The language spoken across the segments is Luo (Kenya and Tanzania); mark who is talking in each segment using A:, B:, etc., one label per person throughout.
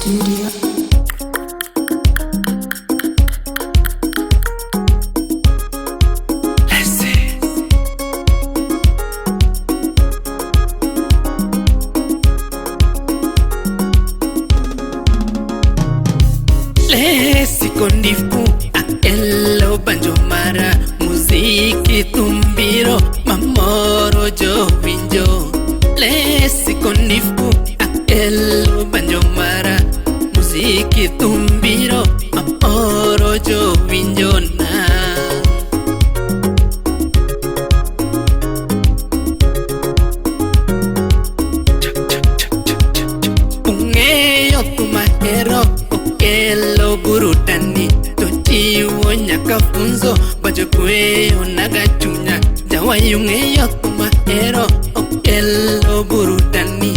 A: Media.
B: Lesi kondifu elo banjo mara muziki tumbiro mamoro jo winjo. Lesi kondifu elo banjo mara muziki tumbiro mamoro jo winjo na. Ungeyo tumahero okelo burudani tochiwo nyaka funzo bajo kweyo naga chunya jawayungeyo tumahero okelo burudani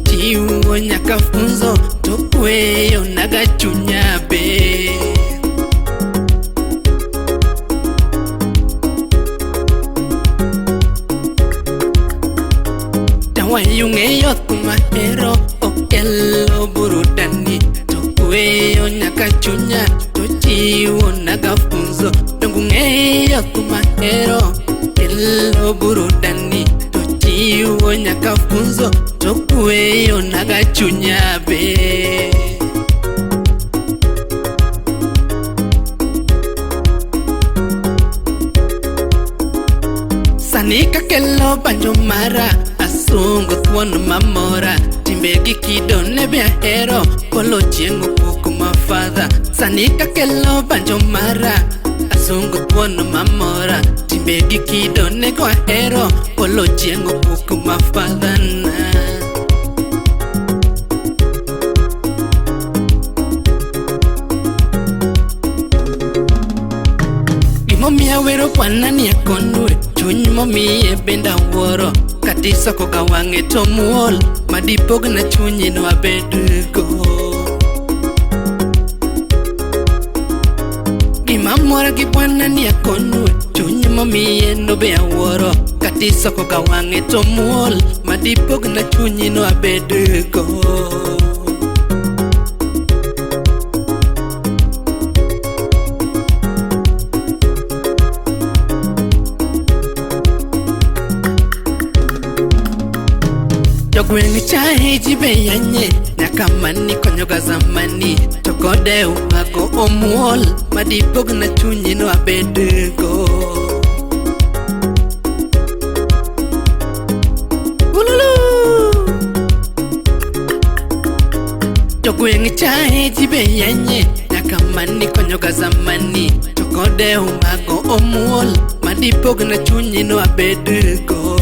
B: chiwo nyaka funzo to kweyo naga chunya be. Jawayungeyo tumahero okelo burudani weyo nyaka chunya tochiwo naga funzo ngungeyo tumahero elo burudani tochiwo nyaka funzo tokweyo naga chunya be. Sanika kelo banjo mara asungo thuon mamora timbegi kido nebe ahero polo chiengo puku mafadha. Sanika kelo banjo mara asungo thuon mamora timbegi kido nego ahero polo chiengo puku mafadha na. Gimomiya wero kwanani ya konwe chuny momiye benda wuoro katiso koka wange to muol madipog na chunyi no abedgo. Gimamora gi bwanani ya konwe chuny momiye no be awuoro katiso koka wange to muol madipog na chunyi no abedgo. Jogwengi chahe jibe yanye nyakamani konyoga zamani tokode umago omuol madipog na chunyi no abedgo. Ululu Jogwengi chahe jibe yanye nyakamani konyoga zamani tokode umago omuol madipog na chunyi no abedgo.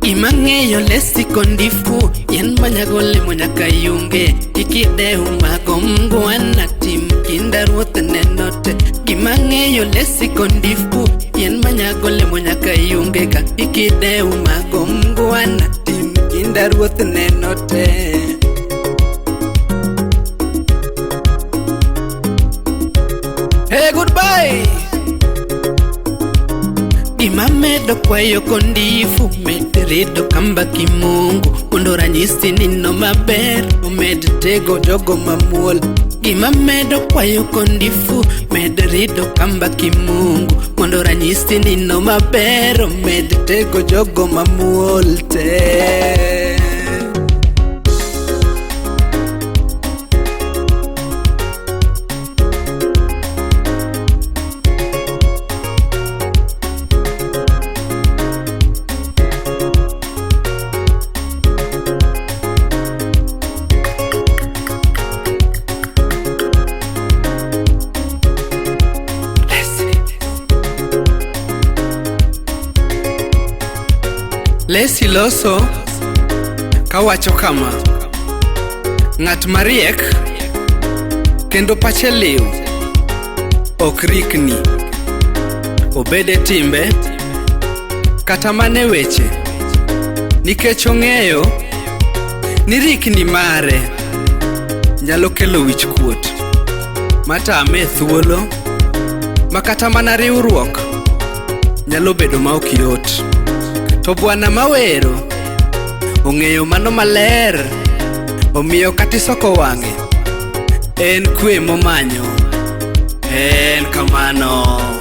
B: Imangeyo lesi kondifu yen manyagole monyaka yunge ikide umago mngwana tim kindaruot nenote. Imangeyo lesi kondifu yen manyagole monyaka yunge ka ikide umago mngwana tim kindaruot nenote. Hey, goodbye. Imamedo kwayo kondifu medredo kamba kimungu mondo ranyisi nino maber omed tego jogo mamuol. Imamedo kwayo kondifu medredo kamba kimungu mondo ranyisi nino maber omed tego jogo mamuol te. Lesi loso kawacho kama ng'at mariek kendo pache liw ok rikni obede timbe kata mane weche nikech ong'eyo ni rikni mare nyalo kelo wich kuot matame thuolo makata mana riwruok nyalo bedo ma ok yot. To bwana mawero ong'eyo mano maler, omiyo katisoko wang'e en kwe momanyo. En kamano.